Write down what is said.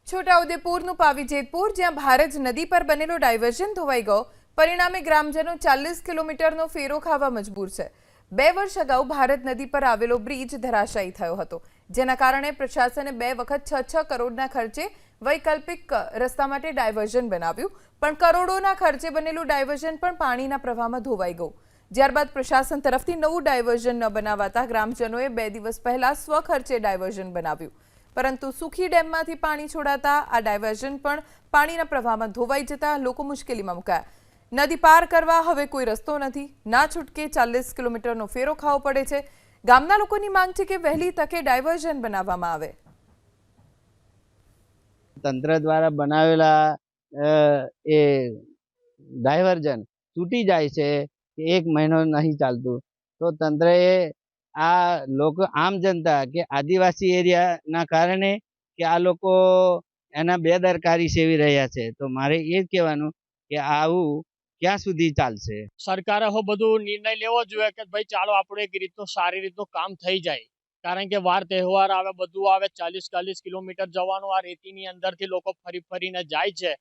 છોટાઉદેપુરનું પાવીજેતપુર જ્યાં ભારજ નદી પર બનેલો ડાયવર્ઝન ધોવાઈ ગયો, પરિણામે ગ્રામજનો 40 કિલોમીટરનો ફેરો ખાવા મજબૂર છે। 2 વર્ષ અગાઉ ભારત નદી પર આવેલો બ્રિજ ધરાશાયી થયો હતો, જેના કારણે પ્રશાસને 2 વખત 6 કરોડના ખર્ચે વૈકલ્પિક રસ્તા માટે ડાયવર્ઝન બનાવ્યું, પણ કરોડોના ખર્ચે બનેલું ડાયવર્ઝન પણ પાણીના પ્રવાહમાં ધોવાઈ ગયું। ત્યારબાદ પ્રશાસન તરફથી નવું ડાયવર્ઝન ન બનાવાતા ગ્રામજનોએ 2 દિવસ પહેલા સ્વખર્ચે ડાયવર્ઝન બનાવ્યું, પરંતુ સુખી ડેમમાંથી પાણી છોડાતા આ ડાયવર્ઝન પણ પાણીના પ્રવાહમાં ધોવાઈ જતા લોકો મુશ્કેલીમાં મુકાયા। નદી પાર કરવા હવે કોઈ રસ્તો નથી, ના છૂટકે 40 કિલોમીટરનો ફેરો ખાવો પડે છે। ગામના લોકોની માંગ છે કે વહેલી તકે ડાયવર્ઝન બનાવવામાં આવે। તંત્ર દ્વારા બનાવેલા એ ડાયવર્ઝન તૂટી જાય છે કે 1 મહિનો નહીં ચાલતું, તો તંત્રએ આ લોકો આમ જનતા કે આદિવાસી એરિયાના કારણે કે આ લોકો એના બેદરકારી સેવી રહ્યા છે। તો મારે એ જ કહેવાનું કે આવું ક્યાં સુધી ચાલશે। સરકારે હો બધું નિર્ણય લેવો જોઈએ કે ભાઈ ચાલો આપણું એક રીતનું સારી રીતનું કામ થઈ જાય, કારણ કે વાર તહેવાર આવે, બધું આવે, 40 કિલોમીટર જવાનું આ રેતીની અંદરથી લોકો ફરીને જાય છે,